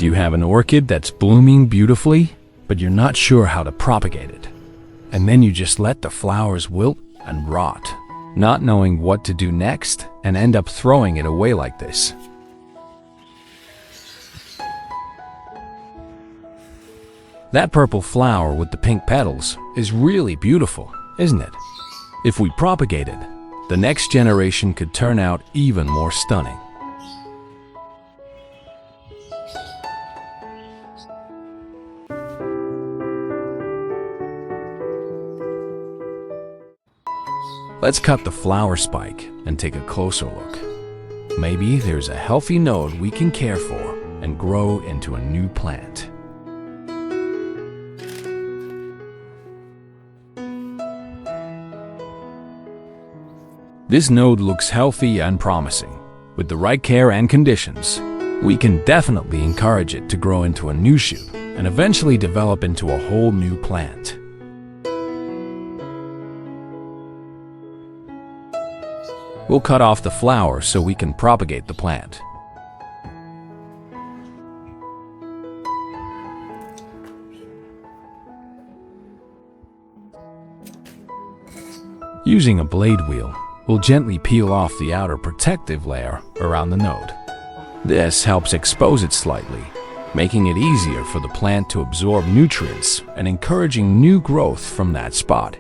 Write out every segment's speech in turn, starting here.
Do you have an orchid that's blooming beautifully, but you're not sure how to propagate it? And then you just let the flowers wilt and rot, not knowing what to do next, and end up throwing it away like this. That purple flower with the pink petals is really beautiful, isn't it? If we propagate it, the next generation could turn out even more stunning. Let's cut the flower spike and take a closer look. Maybe there's a healthy node we can care for and grow into a new plant. This node looks healthy and promising. With the right care and conditions, we can definitely encourage it to grow into a new shoot and eventually develop into a whole new plant. We'll cut off the flower so we can propagate the plant. Using a blade wheel, we'll gently peel off the outer protective layer around the node. This helps expose it slightly, making it easier for the plant to absorb nutrients and encouraging new growth from that spot.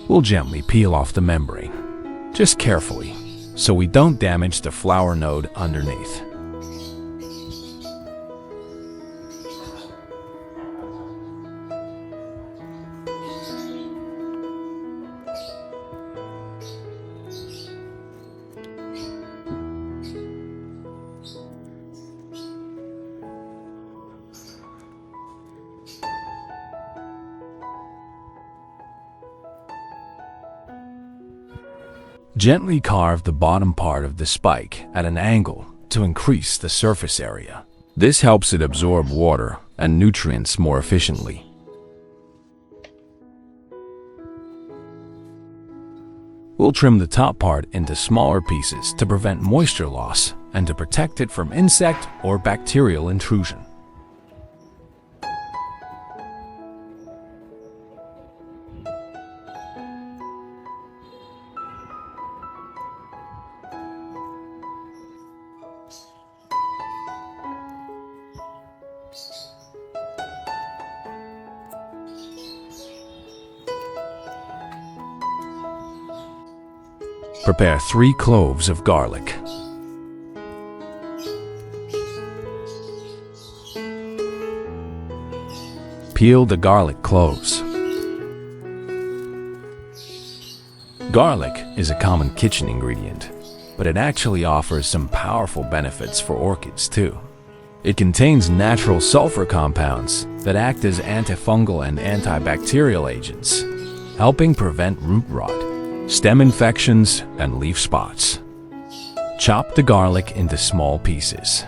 We'll gently peel off the membrane, just carefully, so we don't damage the flower node underneath. Gently carve the bottom part of the spike at an angle to increase the surface area. This helps it absorb water and nutrients more efficiently. We'll trim the top part into smaller pieces to prevent moisture loss and to protect it from insect or bacterial intrusion. Prepare 3 cloves of garlic. Peel the garlic cloves. Garlic is a common kitchen ingredient, but it actually offers some powerful benefits for orchids too. It contains natural sulfur compounds that act as antifungal and antibacterial agents, helping prevent root rot, stem infections, and leaf spots. Chop the garlic into small pieces.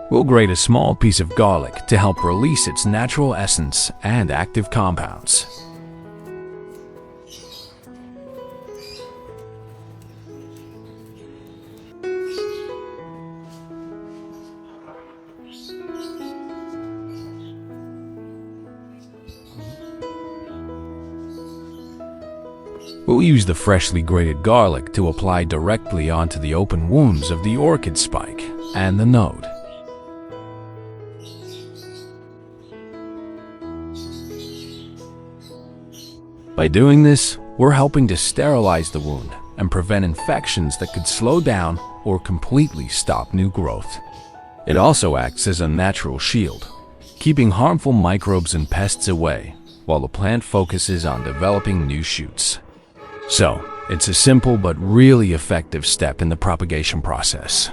We'll grate a small piece of garlic to help release its natural essence and active compounds. We'll use the freshly grated garlic to apply directly onto the open wounds of the orchid spike and the node. By doing this, we're helping to sterilize the wound and prevent infections that could slow down or completely stop new growth. It also acts as a natural shield, keeping harmful microbes and pests away while the plant focuses on developing new shoots. So, it's a simple but really effective step in the propagation process.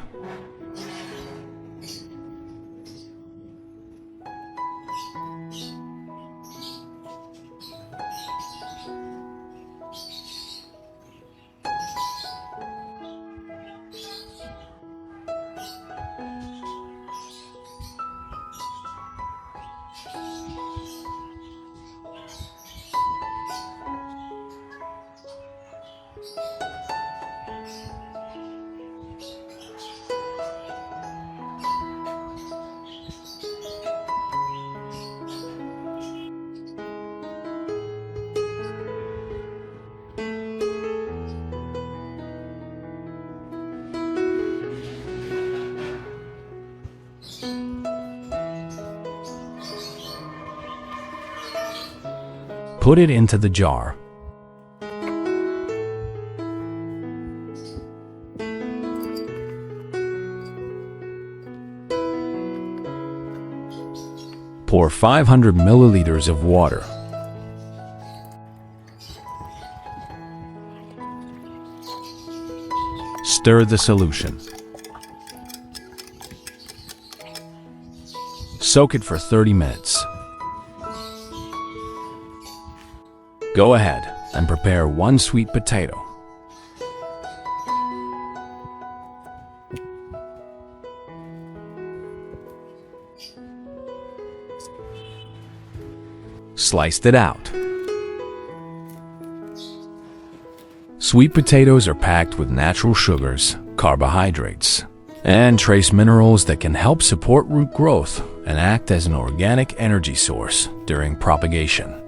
Put it into the jar. Pour 500 milliliters of water. Stir the solution. Soak it for 30 minutes. Go ahead and prepare 1 sweet potato. Sliced it out. Sweet potatoes are packed with natural sugars, carbohydrates, and trace minerals that can help support root growth and act as an organic energy source during propagation.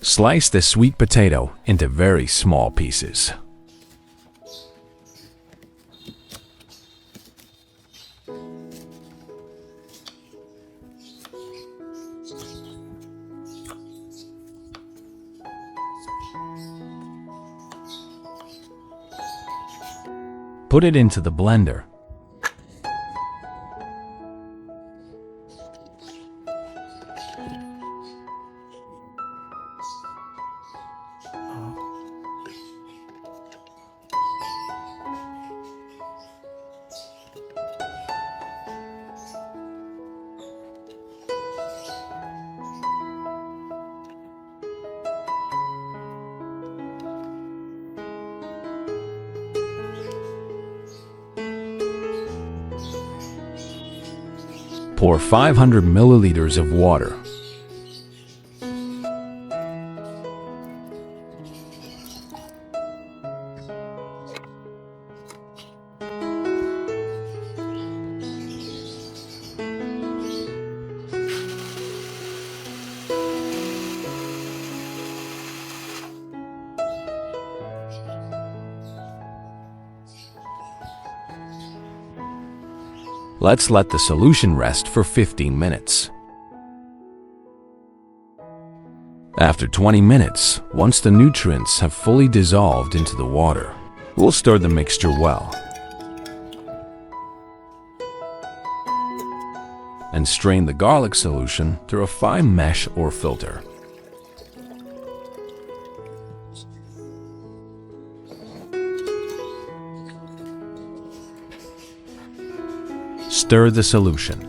Slice the sweet potato into very small pieces. Put it into the blender. Pour 500 milliliters of water. Let's let the solution rest for 15 minutes. After 20 minutes, once the nutrients have fully dissolved into the water, we'll stir the mixture well and strain the garlic solution through a fine mesh or filter. Stir the solution.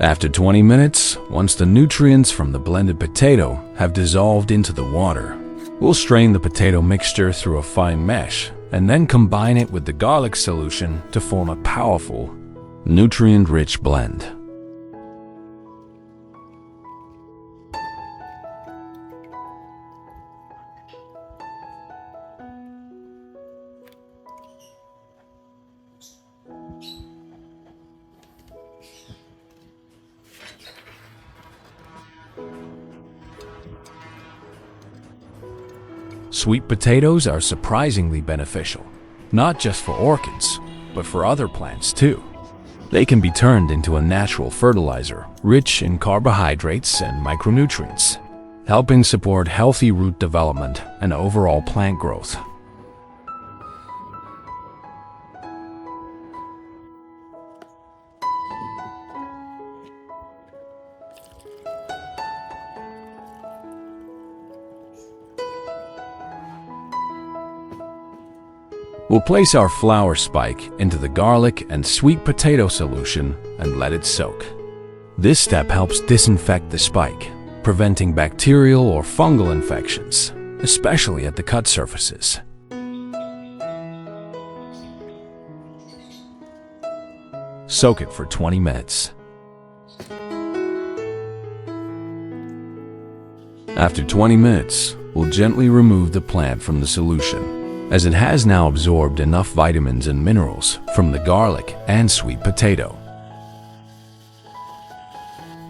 After 20 minutes, once the nutrients from the blended potato have dissolved into the water, we'll strain the potato mixture through a fine mesh and then combine it with the garlic solution to form a powerful, nutrient-rich blend. Sweet potatoes are surprisingly beneficial, not just for orchids, but for other plants too. They can be turned into a natural fertilizer, rich in carbohydrates and micronutrients, helping support healthy root development and overall plant growth. We'll place our flower spike into the garlic and sweet potato solution and let it soak. This step helps disinfect the spike, preventing bacterial or fungal infections, especially at the cut surfaces. Soak it for 20 minutes. After 20 minutes, we'll gently remove the plant from the solution, as it has now absorbed enough vitamins and minerals from the garlic and sweet potato.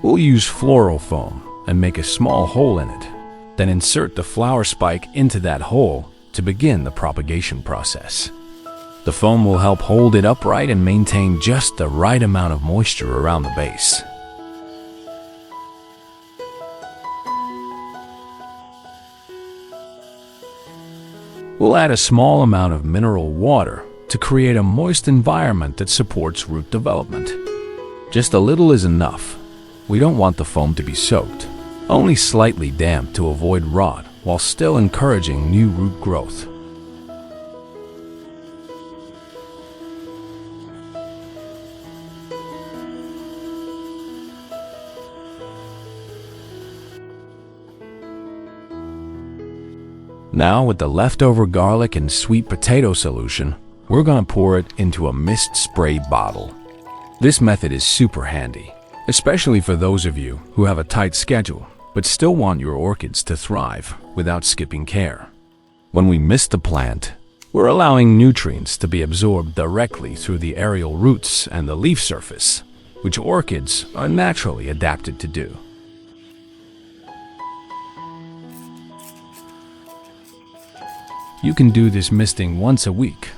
We'll use floral foam and make a small hole in it, then insert the flower spike into that hole to begin the propagation process. The foam will help hold it upright and maintain just the right amount of moisture around the base. We'll add a small amount of mineral water to create a moist environment that supports root development. Just a little is enough. We don't want the foam to be soaked, only slightly damp to avoid rot while still encouraging new root growth. Now, with the leftover garlic and sweet potato solution, we're going to pour it into a mist spray bottle. This method is super handy, especially for those of you who have a tight schedule but still want your orchids to thrive without skipping care. When we mist the plant, we're allowing nutrients to be absorbed directly through the aerial roots and the leaf surface, which orchids are naturally adapted to do. You can do this misting once a week.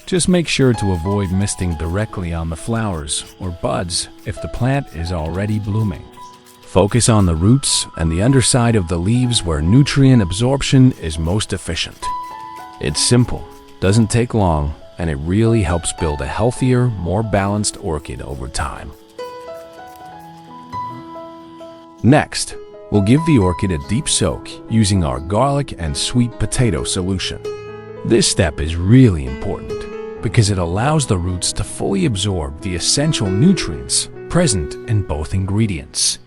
Just make sure to avoid misting directly on the flowers or buds if the plant is already blooming. Focus on the roots and the underside of the leaves where nutrient absorption is most efficient. It's simple, doesn't take long, and it really helps build a healthier, more balanced orchid over time. Next, we'll give the orchid a deep soak using our garlic and sweet potato solution. This step is really important because it allows the roots to fully absorb the essential nutrients present in both ingredients.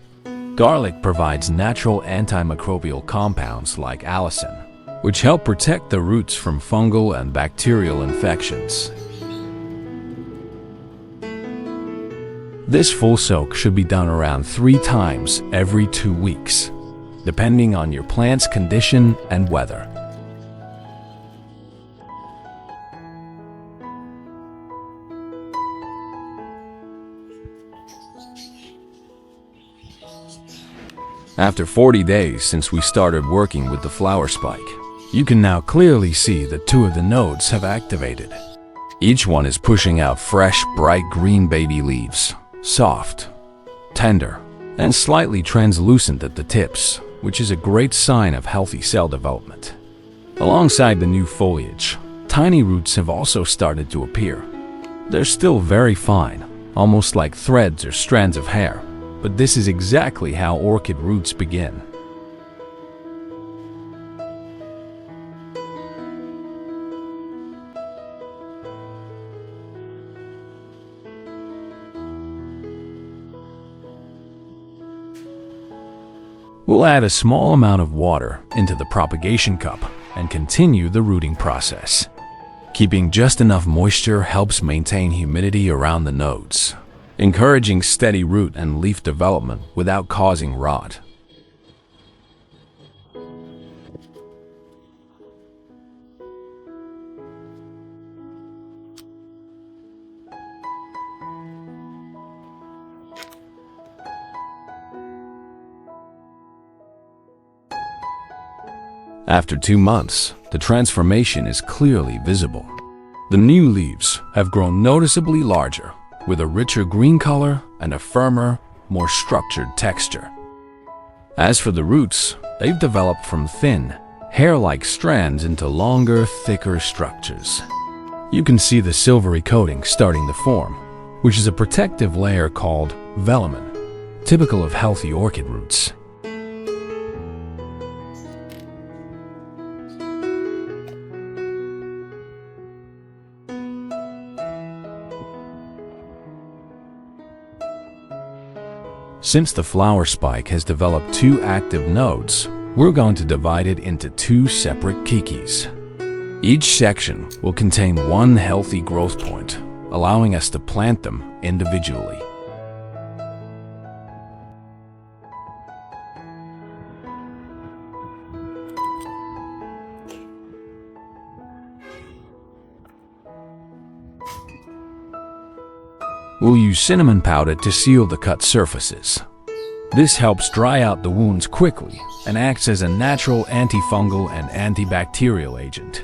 Garlic provides natural antimicrobial compounds like allicin, which help protect the roots from fungal and bacterial infections. This full soak should be done around 3 times every 2 weeks, depending on your plant's condition and weather. After 40 days since we started working with the flower spike, you can now clearly see that 2 of the nodes have activated. Each one is pushing out fresh, bright green baby leaves, soft, tender, and slightly translucent at the tips, which is a great sign of healthy cell development. Alongside the new foliage, tiny roots have also started to appear. They're still very fine, almost like threads or strands of hair, but this is exactly how orchid roots begin. We'll add a small amount of water into the propagation cup and continue the rooting process. Keeping just enough moisture helps maintain humidity around the nodes, encouraging steady root and leaf development without causing rot. After 2 months, the transformation is clearly visible. The new leaves have grown noticeably larger, with a richer green color and a firmer, more structured texture. As for the roots, they've developed from thin, hair-like strands into longer, thicker structures. You can see the silvery coating starting to form, which is a protective layer called velamen, typical of healthy orchid roots. Since the flower spike has developed two active nodes, we're going to divide it into two separate kikis. Each section will contain one healthy growth point, allowing us to plant them individually. We'll use cinnamon powder to seal the cut surfaces. This helps dry out the wounds quickly and acts as a natural antifungal and antibacterial agent.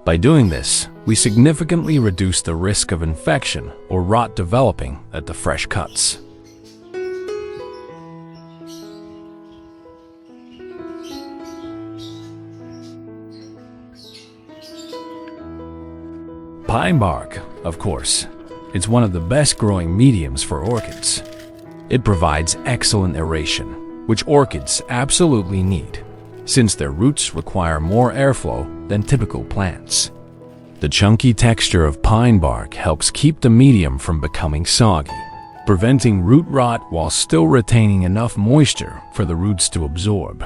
By doing this, we significantly reduce the risk of infection or rot developing at the fresh cuts. Pine bark, of course. It's one of the best growing mediums for orchids. It provides excellent aeration, which orchids absolutely need, since their roots require more airflow than typical plants. The chunky texture of pine bark helps keep the medium from becoming soggy, preventing root rot while still retaining enough moisture for the roots to absorb.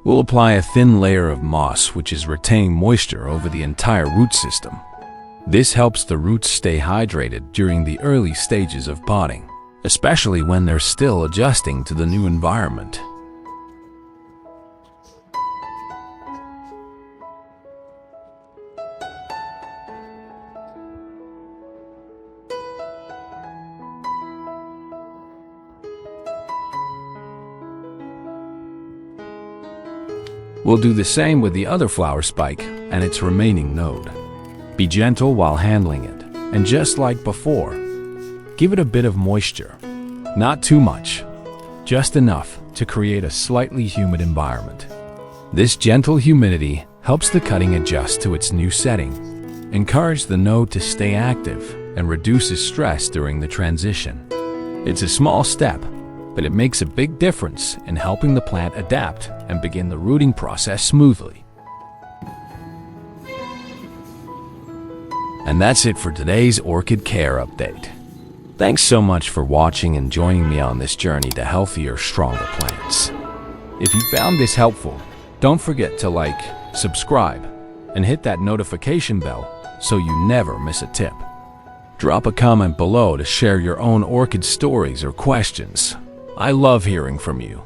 We'll apply a thin layer of moss which is retaining moisture over the entire root system. This helps the roots stay hydrated during the early stages of potting, especially when they're still adjusting to the new environment. We'll do the same with the other flower spike and its remaining node. Be gentle while handling it, and just like before, give it a bit of moisture. Not too much, just enough to create a slightly humid environment. This gentle humidity helps the cutting adjust to its new setting, encourage the node to stay active, and reduces stress during the transition. It's a small step, but it makes a big difference in helping the plant adapt and begin the rooting process smoothly. And that's it for today's orchid care update. Thanks so much for watching and joining me on this journey to healthier, stronger plants. If you found this helpful, don't forget to like, subscribe, and hit that notification bell so you never miss a tip. Drop a comment below to share your own orchid stories or questions. I love hearing from you.